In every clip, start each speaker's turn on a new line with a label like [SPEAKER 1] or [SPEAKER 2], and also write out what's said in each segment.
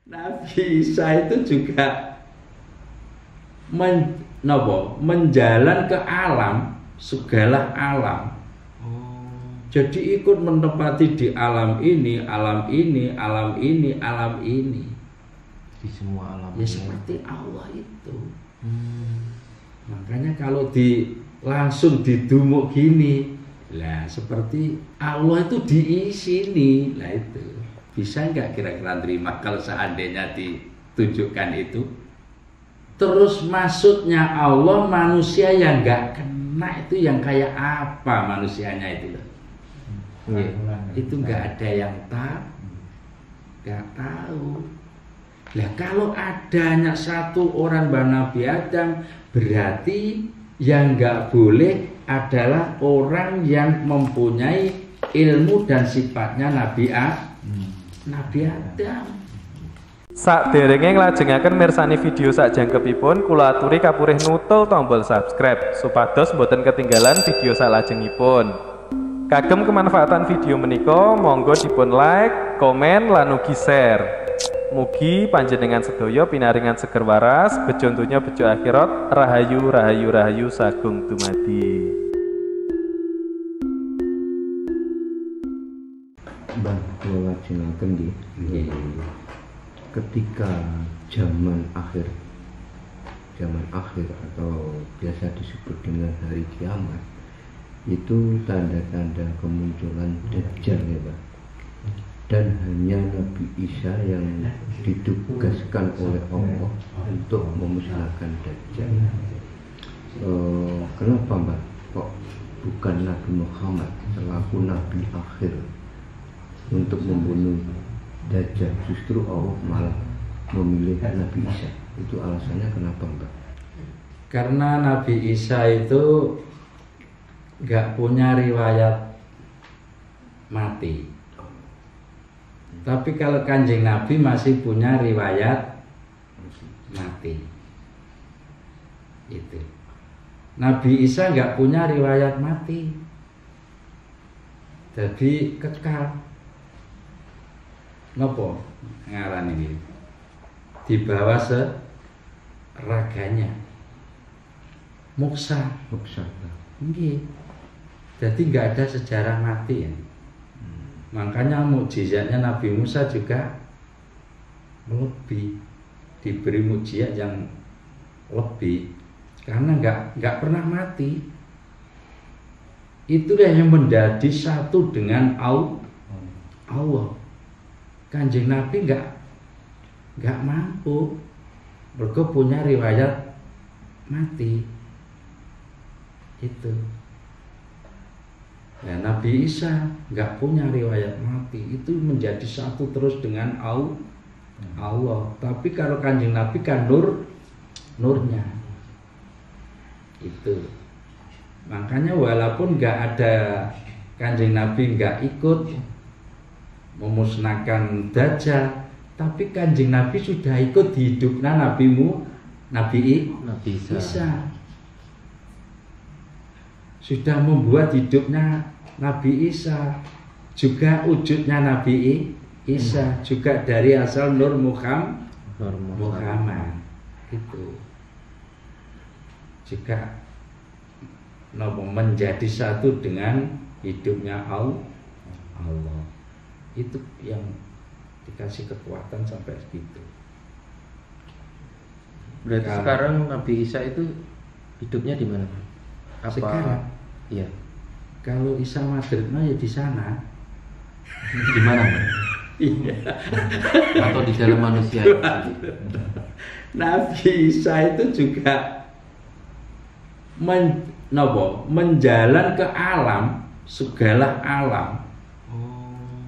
[SPEAKER 1] Nabi Isa itu juga menjalan ke alam, segala alam. Jadi ikut menempati di alam ini, alam ini, alam ini, alam ini.
[SPEAKER 2] Di semua alam.
[SPEAKER 1] Ya seperti Allah itu. Makanya kalau langsung didumuk gini, lah seperti Allah itu diisi nih, lah itu. Bisa nggak kira-kira terima kalau seandainya ditunjukkan itu? Terus maksudnya Allah manusia yang nggak kena itu yang kayak apa manusianya itu loh? Itu nggak ada yang nggak tahu. Lah kalau adanya satu orang Nabi Adam, berarti yang nggak boleh adalah orang yang mempunyai ilmu dan sifatnya Nabi Adam.
[SPEAKER 3] Saderenge nglajengaken mirsani video sakjangkepipun kula aturi kapurih nutul tombol subscribe supados boten ketinggalan video salajengipun. Kagem kemanfaatan video menika monggo dipun like, komen lan ugi share. Mugi panjenengan sedaya pinaringan seger waras, bejo donya bejo akhirat, rahayu rahayu rahayu sagung dumadi.
[SPEAKER 2] Bang, kula lajengaken nggih. Ketika zaman akhir atau biasa disebut dengan hari kiamat, itu tanda-tanda kemunculan Dajjal ya Pak. Dan hanya Nabi Isa yang ditugaskan oleh Allah untuk memusnahkan Dajjal. Kenapa Mbak kok bukan Nabi Muhammad selaku Nabi akhir untuk membunuh Dajjal, justru Allah malah memilih Nabi Isa? Itu alasannya kenapa Mbak?
[SPEAKER 1] Karena Nabi Isa itu gak punya riwayat mati. Tapi kalau Kanjeng Nabi masih punya riwayat mati. Itu. Nabi Isa gak punya riwayat mati. Jadi kekal. Nopo ngaran ini di bawah seraganya muksa. Nggih. Jadi nggak ada sejarah mati ya. Makanya mukjizatnya Nabi Musa juga lebih diberi mukjizat yang lebih karena nggak pernah mati. Itulah yang menjadi satu dengan Allah. Kanjeng Nabi nggak mampu, mereka punya riwayat mati itu. Ya, Nabi Isa nggak punya riwayat mati, itu menjadi satu terus dengan Allah. Tapi kalau Kanjeng Nabi kan nurnya itu. Makanya walaupun nggak ada Kanjeng Nabi nggak ikut memusnahkan Dajjal, tapi Kanjeng Nabi sudah ikut di hidupnya Nabi Isa. Sudah membuat hidupnya Nabi Isa, juga wujudnya Nabi Isa, juga dari asal Nur Muhammad. Itu juga menjadi satu dengan hidupnya Allah. Itu yang dikasih kekuatan sampai segitu.
[SPEAKER 2] Berarti sekarang Nabi Isa itu hidupnya di mana?
[SPEAKER 1] Sekarang?
[SPEAKER 2] Iya.
[SPEAKER 1] Kalau Isa Madridnya ya di sana.
[SPEAKER 2] Di mana Pak?
[SPEAKER 1] Iya.
[SPEAKER 2] Atau di dalam manusia?
[SPEAKER 1] Nabi Isa itu juga menjalan ke alam, segala alam.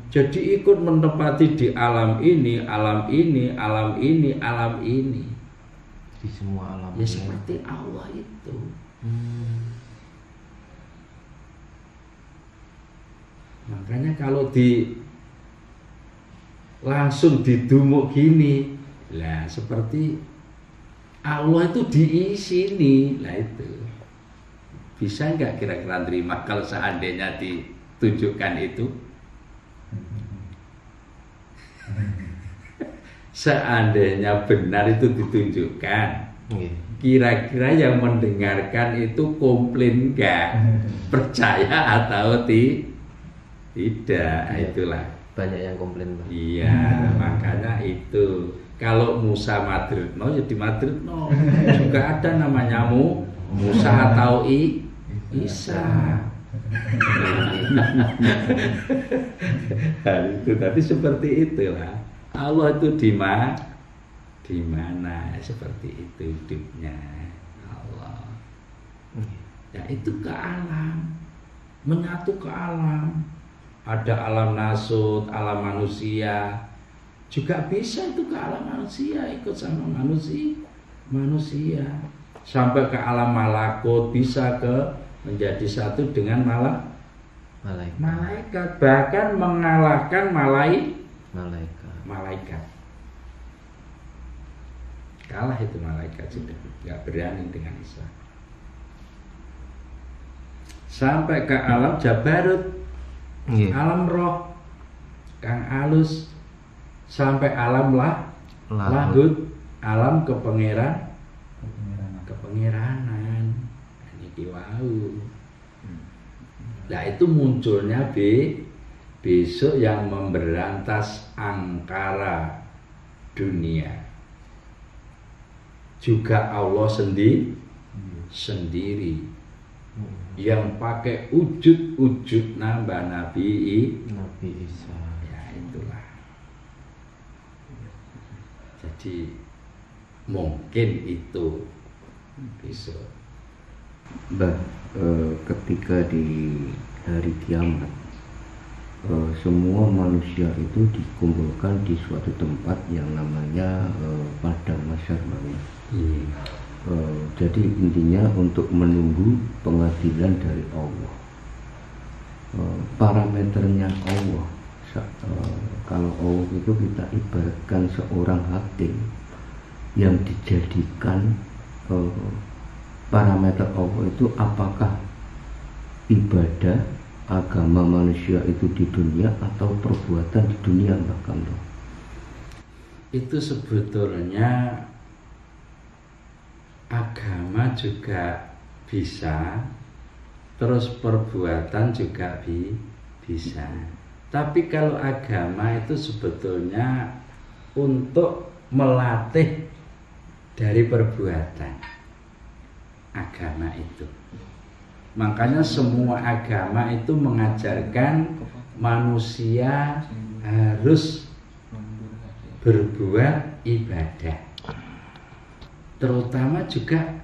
[SPEAKER 1] Jadi ikut menempati di alam ini, alam ini, alam ini, alam ini.
[SPEAKER 2] Di semua alam.
[SPEAKER 1] Ya seperti Allah itu. Makanya kalau langsung didumuk gini, lah seperti Allah itu diisi nih, lah itu. Bisa nggak kira-kira terima kalau seandainya ditunjukkan itu? seandainya benar itu ditunjukkan, kira-kira yang mendengarkan itu komplain nggak, percaya atau tidak? Itulah
[SPEAKER 4] banyak yang komplain, Pak.
[SPEAKER 1] Iya, makanya itu kalau Musa Madridno ya di Madridno juga ada namanya Musa atau Isa. Nah, itu tapi seperti itulah Allah itu di mana seperti itu hidupnya Allah. Ya itu ke alam, menyatu ke alam. Ada alam nasut, alam manusia, juga bisa itu ke alam manusia, ikut sama manusia sampai ke alam malakut, bisa ke menjadi satu dengan malaikat, bahkan mengalahkan malaikat. Kalah itu malaikat, sudah nggak berani dengan Isa. Sampai ke alam Jabarut, alam roh, kang alus, sampai alam lahut, alam kepengeranan. Ini wau. Nah itu munculnya besok yang memberantas angkara dunia. Juga Allah sendiri yang pakai ujud nambah Nabi Isa. Ya itulah. Jadi mungkin itu besok.
[SPEAKER 2] Ketika di hari kiamat, semua manusia itu dikumpulkan di suatu tempat yang namanya padang mahsyar. Jadi intinya untuk menunggu pengadilan dari Allah. Parameternya Allah, kalau Allah itu kita ibaratkan seorang hakim yang dijadikan parameter Allah itu apakah ibadah agama manusia itu di dunia atau perbuatan di dunia, bahkan
[SPEAKER 1] itu sebetulnya agama juga bisa, terus perbuatan juga bisa. Tapi kalau agama itu sebetulnya untuk melatih dari perbuatan agama itu. Makanya semua agama itu mengajarkan manusia harus berbuat ibadah, terutama juga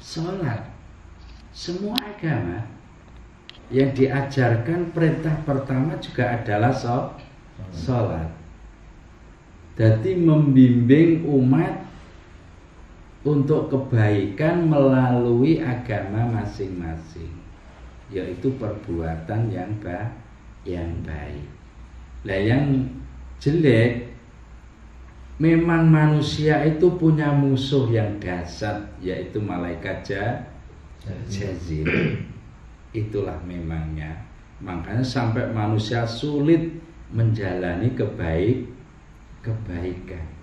[SPEAKER 1] sholat. Semua agama yang diajarkan perintah pertama juga adalah sholat. Jadi membimbing umat untuk kebaikan melalui agama masing-masing, yaitu perbuatan yang baik. Lah yang jelek, memang manusia itu punya musuh yang dahsyat, yaitu malaikat jazil. Itulah memangnya. Makanya sampai manusia sulit menjalani kebaikan.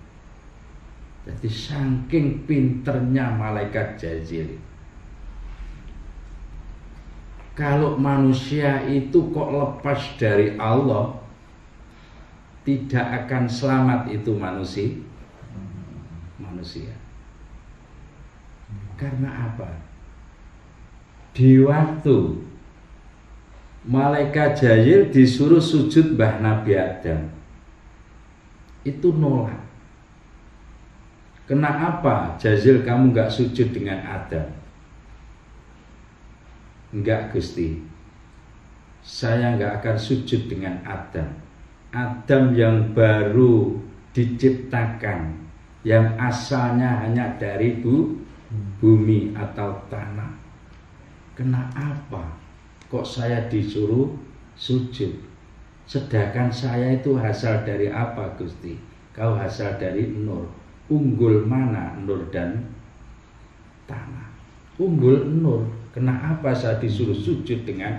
[SPEAKER 1] Jadi saking pinternya malaikat jazil. Kalau manusia itu kok lepas dari Allah, tidak akan selamat itu manusia. Karena apa? Di waktu malaikat jazil disuruh sujud mbah Nabi Adam, itu nolak. Kenapa Jazil kamu gak sujud dengan Adam? Enggak Gusti, saya gak akan sujud dengan Adam. Adam yang baru diciptakan, yang asalnya hanya dari bumi atau tanah. Kenapa kok saya disuruh sujud? Sedangkan saya itu asal dari apa Gusti? Kau asal dari nur. Unggul mana nur dan tanah? Unggul nur. Kenapa saya disuruh sujud dengan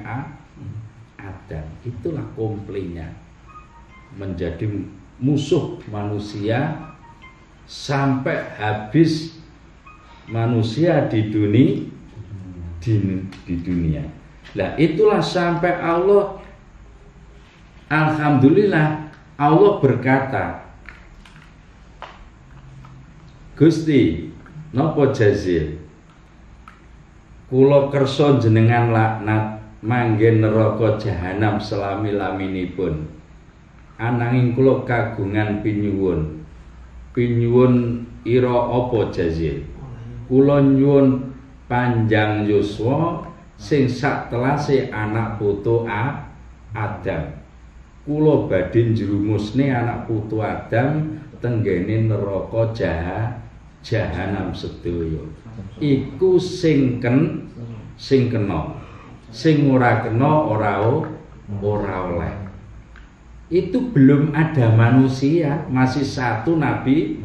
[SPEAKER 1] Adam? Itulah komplainnya. Menjadi musuh manusia sampai habis manusia di dunia. Nah, itulah sampai Allah, alhamdulillah Allah berkata, Gusti napa jazil kula kersa jenengan laknat manggen neraka jahanam selami-laminipun, ananging kula kagungan pinyuwun ira apa jazil, kula nyuwun panjang yuswa sing sak telase anak putu Adam, kula badhe njrumusne anak putu Adam tenggene neraka jahanam sedaya. Iku sing kena, sing ora kena ora oleh. Itu belum ada manusia, masih satu Nabi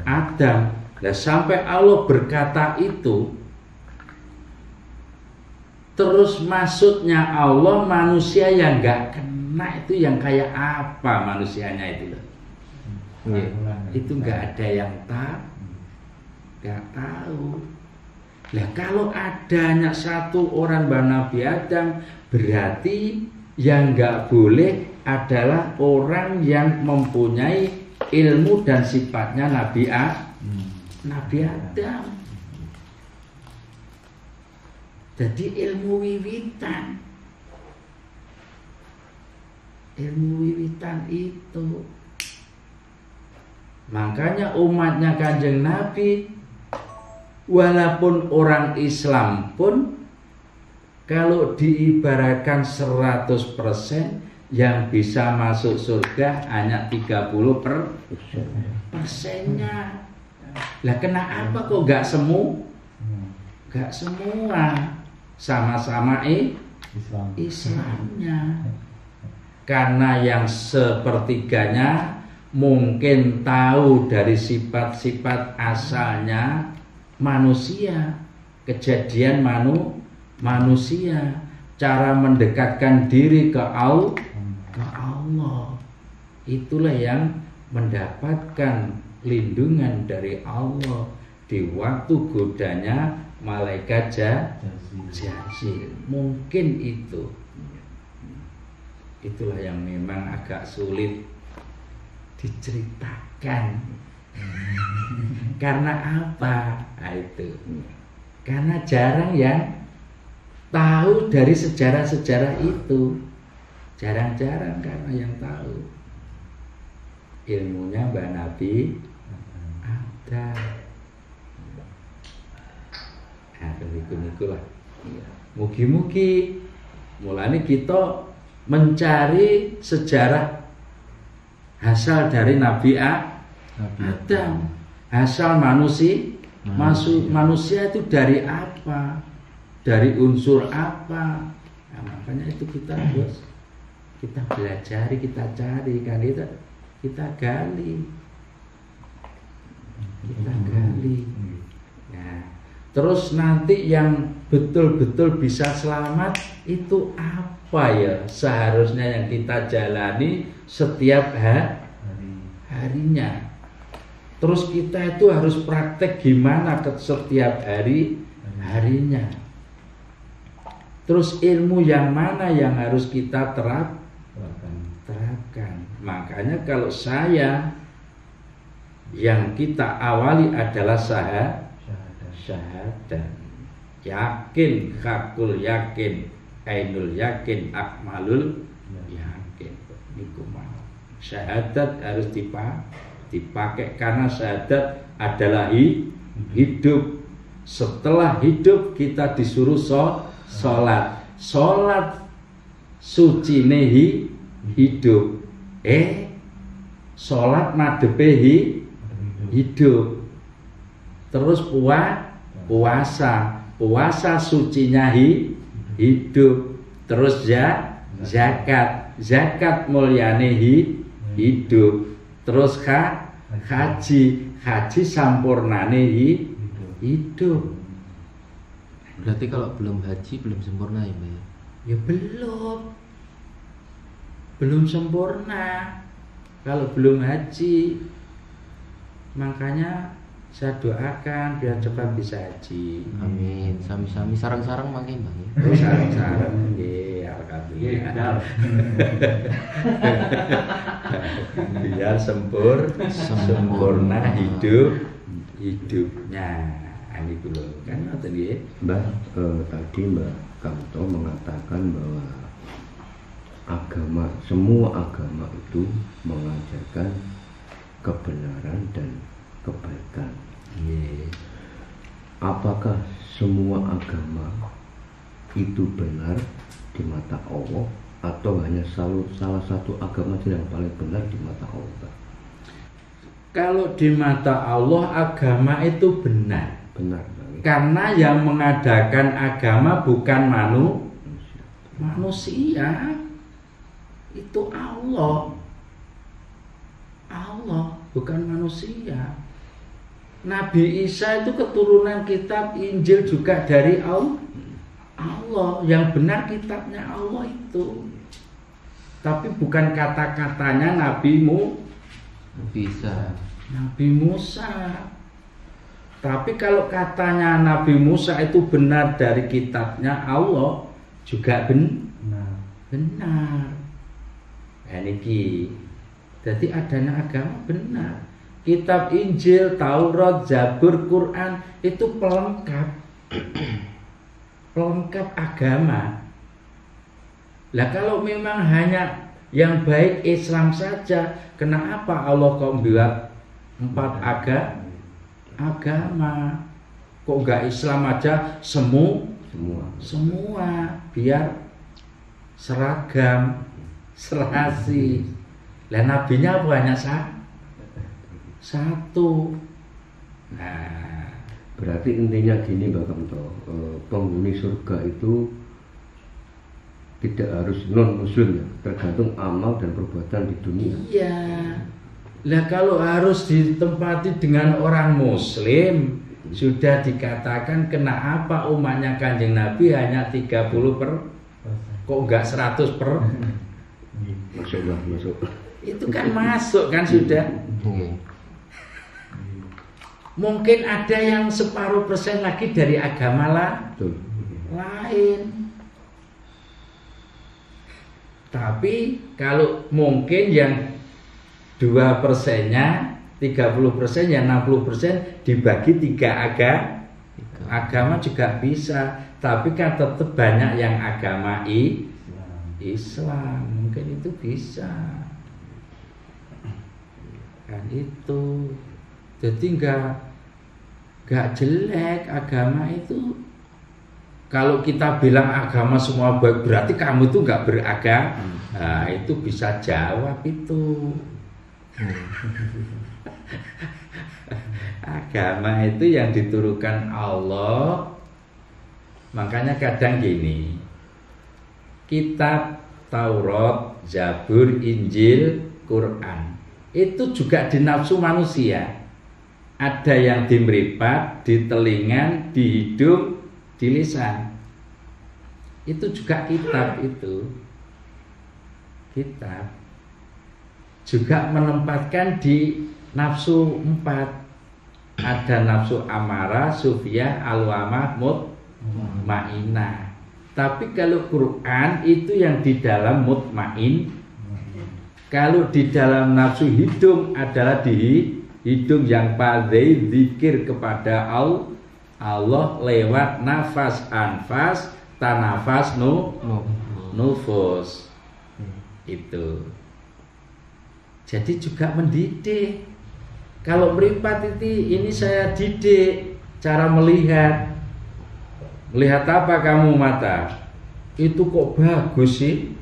[SPEAKER 1] Adam. Nah, sampai Allah berkata itu, terus maksudnya Allah manusia yang gak kena itu yang kayak apa manusianya itu loh. Ya, itu gak ada yang gak tahu. Nah, kalau adanya satu orang Nabi Adam, berarti yang gak boleh adalah orang yang mempunyai ilmu dan sifatnya Nabi Adam. Jadi ilmu wiwitan itu. Makanya umatnya Kanjeng Nabi, walaupun orang Islam pun, kalau diibaratkan 100%, yang bisa masuk surga hanya 30%-nya. Lah kenapa kok gak semua? Gak semua. Sama-sama Islamnya. Karena yang sepertiganya mungkin tahu dari sifat-sifat asalnya manusia, kejadian manusia, cara mendekatkan diri ke Allah. Itulah yang mendapatkan lindungan dari Allah di waktu godanya malaikat jazil. Mungkin itulah yang memang agak sulit diceritakan. Karena apa? Nah, itu karena jarang yang tahu dari sejarah-sejarah itu. Jarang-jarang karena yang tahu ilmunya Mbak Nabi ada. Nah, begitu-begitulah. Mugi-mugi mulane kita mencari sejarah asal dari Nabi Adam. Asal manusia itu dari apa? Dari unsur apa? Nah, makanya itu kita harus pelajari, kita cari kan, kita gali. Nah, terus nanti yang betul-betul bisa selamat itu apa ya? Seharusnya yang kita jalani setiap harinya. Terus kita itu harus praktek gimana ke setiap harinya. Terus ilmu yang mana yang harus kita terapkan. Makanya kalau yang kita awali adalah syahadat. Yakin, hakul yakin, ainul yakin, akmalul yakin. Syahadat harus dipakai karena syahadat adalah hidup. Setelah hidup kita disuruh sholat suci nehi hidup. Sholat madhepe hidup. Terus puasa sucinya hidup. Terus zakat mulyane hidup. Terus haji sampurnane hidup.
[SPEAKER 4] Berarti kalau belum haji belum sempurna ya, Mbak?
[SPEAKER 1] Ya belum sempurna kalau belum haji. Makanya saya doakan biar cepat bisa haji.
[SPEAKER 4] Amin. Sami-sami sarang-sarang makin Bang.
[SPEAKER 1] Oh, sarang-sarang nggih, alhamdulillah. Biar sempurna hidupnya. Ini dulu kan ngoten nggih.
[SPEAKER 2] Mbak, tadi Mbak Kamto mengatakan bahwa semua agama itu mengajarkan kebenaran dan kebaikan. Apakah semua agama itu benar di mata Allah atau hanya salah satu agama yang paling benar di mata Allah?
[SPEAKER 1] Kalau di mata Allah agama itu benar.
[SPEAKER 2] Benar.
[SPEAKER 1] Karena yang mengadakan agama bukan manusia. Itu Allah. Allah bukan manusia. Nabi Isa itu keturunan kitab Injil juga dari Allah. Yang benar kitabnya Allah itu. Tapi bukan kata-katanya Nabi Musa. Tapi kalau katanya Nabi Musa itu benar dari kitabnya Allah, juga benar. Niki. Jadi adanya agama benar. Kitab Injil, Taurat, Zabur, Quran itu pelengkap agama. Lah kalau memang hanya yang baik Islam saja, kenapa Allah kok buat 4 agama? Kok enggak Islam aja semua biar seragam, serasi. Lah nabinya banyak satu. Nah,
[SPEAKER 2] berarti intinya gini Mbak Kamto, penghuni surga itu tidak harus non-muslim ya, tergantung amal dan perbuatan di dunia.
[SPEAKER 1] Iya. Lah kalau harus ditempati dengan orang muslim, sudah dikatakan kenapa umatnya Kanjeng Nabi hanya 30%, kok enggak 100%?
[SPEAKER 2] Masuk.
[SPEAKER 1] Itu kan masuk kan sudah. Mungkin ada yang separuh persen lagi dari agama lain. Tapi kalau mungkin yang 2%-nya, 30%, yang 60% dibagi 3 agama juga bisa. Tapi kan tetap banyak yang agama Islam, mungkin itu bisa. Kan itu. Jadi enggak jelek agama itu. Kalau kita bilang agama semua baik, berarti kamu itu enggak beragama. Nah, itu bisa jawab itu. Agama itu yang diturunkan Allah. Makanya kadang gini, kitab Taurat, Zabur, Injil, Quran itu juga dinafsu manusia. Ada yang di mripat, di telinga, di hidung, di lisan. Itu juga kitab itu. Kitab juga menempatkan di nafsu 4. Ada nafsu amarah, sufiyah, alwamah, mutmainah. Tapi kalau Quran itu yang di dalam mutmain. Kalau di dalam nafsu hidung adalah di hidung yang pandai zikir kepada Allah lewat nafas anfas, tanafas nufus. Itu. Jadi juga mendidik. Kalau meripat ini saya didik cara melihat. Melihat apa kamu mata? Itu kok bagus sih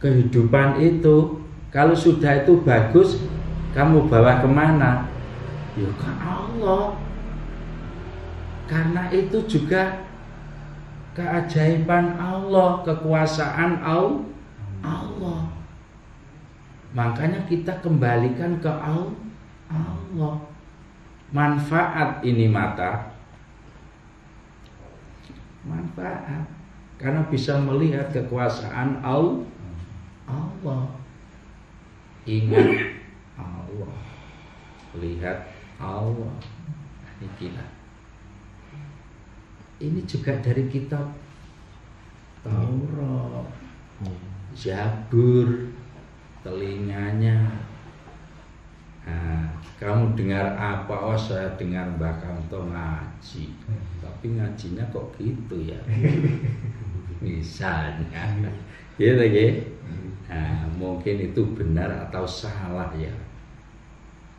[SPEAKER 1] kehidupan itu. Kalau sudah itu bagus, kamu bawa kemana? Ya ke Allah. Karena itu juga keajaiban Allah, kekuasaan Allah. Makanya kita kembalikan ke Allah. Manfaat ini mata. Manfaat. Karena bisa melihat kekuasaan Allah. Ingat Allah. lihat Allah. Ini juga dari kitab Taurat, Zabur, telinganya. Nah, kamu dengar apa? Oh, saya dengar Mbah Kamto ngaji. Tapi ngajinya kok gitu ya? Misalnya, gitu ya. Nah, mungkin itu benar atau salah ya.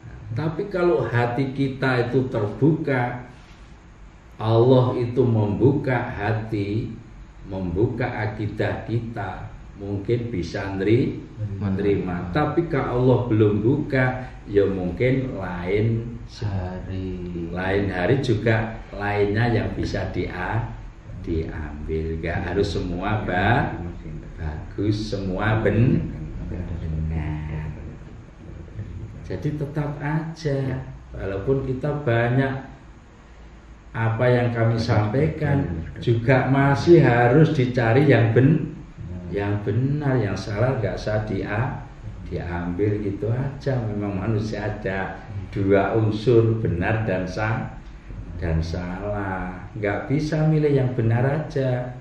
[SPEAKER 1] Nah, tapi kalau hati kita itu terbuka, Allah itu membuka hati, membuka akidah kita, mungkin bisa menerima. Tapi kalau Allah belum buka, ya mungkin lain hari juga lainnya yang bisa diambil. Gak harus semua bagus, semua benar. Jadi tetap aja, walaupun kita banyak apa yang kami sampaikan, juga masih harus dicari yang benar, yang salah nggak usah diambil gitu aja. Memang manusia ada dua unsur, benar dan salah. Nggak bisa milih yang benar aja,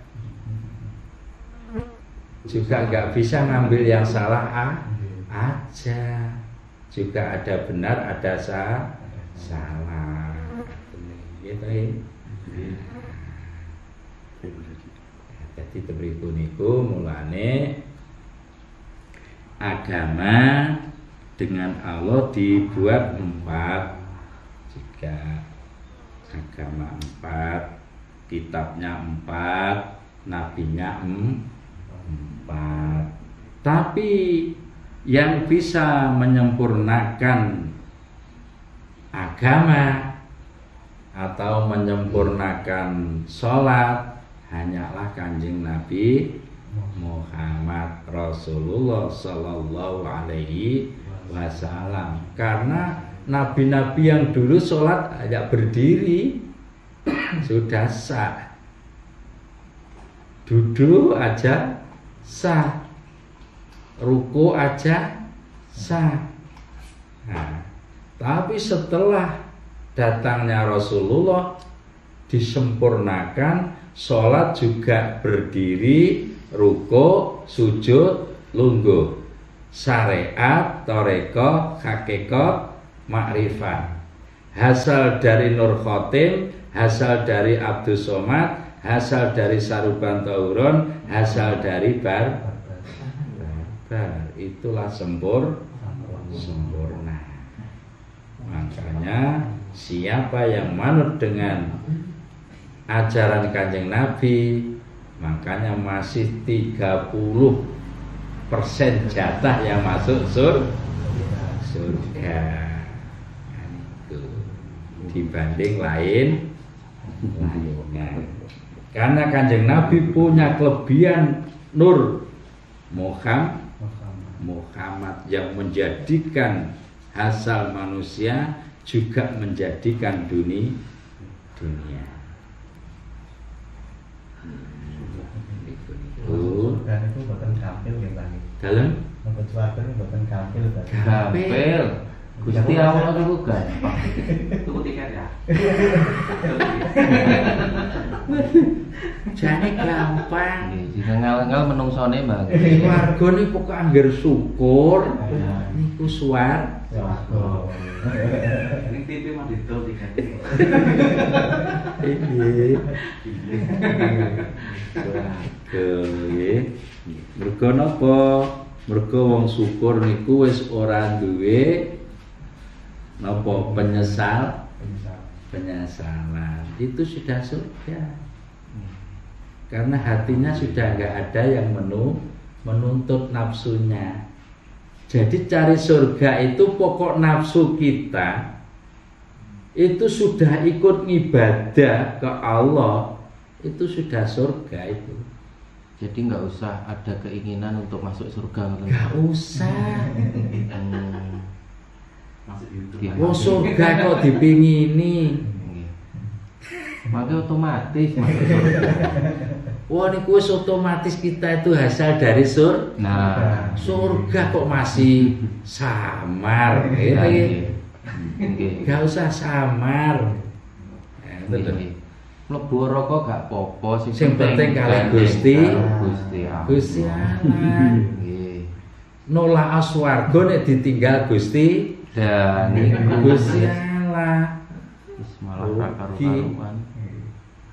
[SPEAKER 1] juga nggak bisa ngambil yang salah aja. Juga ada benar, ada salah. Gitu ya. Jadi berikut niku mulane agama dengan Allah dibuat 4. Jika agama 4, kitabnya 4, nabinya 4. Tapi yang bisa menyempurnakan agama atau menyempurnakan sholat hanyalah Kanjeng Nabi Muhammad Rasulullah Sallallahu Alaihi Wasallam. Karena nabi-nabi yang dulu sholat hanya berdiri sudah sah, duduk aja sah, ruku aja sah. Nah, tapi setelah datangnya Rasulullah disempurnakan, sholat juga berdiri, ruku, sujud, lungguh, syariat, toreko, hakikat, makrifat, hasil dari Nur Khotim, hasil dari Abdus Somad, hasil dari Saruban Tauron, hasil dari Bar. Itulah sempurna. Makanya siapa yang manut dengan ajaran Kanjeng Nabi, makanya masih 30% jatah yang masuk surga dibanding lainnya. Karena Kanjeng Nabi punya kelebihan Nur Muhammad yang menjadikan asal manusia juga menjadikan dunia.
[SPEAKER 5] Surga itu bukan gampil ya Bang.
[SPEAKER 1] Dalam
[SPEAKER 5] Mlebu surga itu bukan gampil.
[SPEAKER 4] Gampil. Gusti Allah itu gampang.
[SPEAKER 6] Tuku tiket ya.
[SPEAKER 1] jane gampang.
[SPEAKER 4] Jika ngal-ngal menungsone Bang.
[SPEAKER 1] Warga ini pokok angger syukur. Niku suar.
[SPEAKER 6] Ini TV mah didol tiketnya.
[SPEAKER 1] Mergo napa? Mergo wong syukur niku wis ora duwe napa penyesalan. Itu sudah surga. Karena hatinya sudah enggak ada yang menuntut nafsunya. Jadi cari surga itu pokok nafsu kita itu sudah ikut ibadah ke Allah, itu sudah surga itu.
[SPEAKER 4] Jadi nggak usah ada keinginan untuk masuk surga.
[SPEAKER 1] Nggak usah.
[SPEAKER 6] Masuk YouTube.
[SPEAKER 1] Oh surga kok dipingini.
[SPEAKER 4] Makanya otomatis masuk surga.
[SPEAKER 1] Wah niku wis otomatis kita itu hasil dari
[SPEAKER 4] Nah,
[SPEAKER 1] surga kok masih samar.
[SPEAKER 4] Nggih.
[SPEAKER 1] Gak usah samar.
[SPEAKER 4] Nggih. Mlebu rokok gak apa-apa
[SPEAKER 1] Sing penting kali
[SPEAKER 4] gandeng
[SPEAKER 1] Gusti.
[SPEAKER 4] karo Gusti Allah.
[SPEAKER 1] Gusti Allah.
[SPEAKER 4] Nggih.
[SPEAKER 1] Nolak swarga nek ditinggal Gusti.
[SPEAKER 4] Dan niku
[SPEAKER 1] Gusti Allah.
[SPEAKER 4] wis malah ra karo-karuan.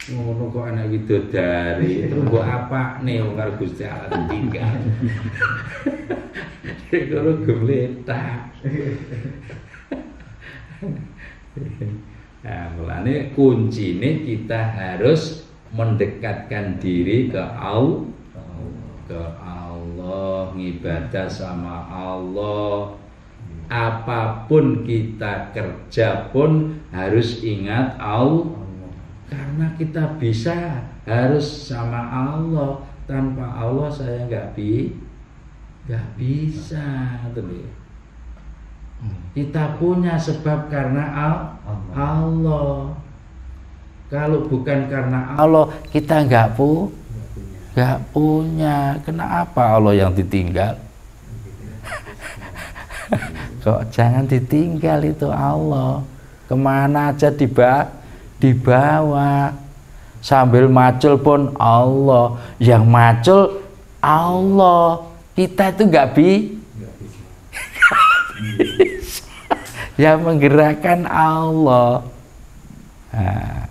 [SPEAKER 1] Ngono kok anak widodari. Terus mbok apane wong karo Gusti Allah ditinggal. Iku gemletak. Nah, mulane kuncine kita harus mendekatkan diri ke Allah, ngibadah sama Allah. Apapun kita kerja pun harus ingat Allah. Karena kita bisa harus sama Allah. Tanpa Allah saya nggak bisa. Kita punya sebab karena Allah. Kalau bukan karena Allah, kita nggak punya. Kenapa Allah yang ditinggal? Kok jangan ditinggal itu Allah. Kemana aja dibawa. Sambil macul pun Allah. Yang macul Allah. Kita itu nggak bisa. Yang menggerakkan Allah. Nah,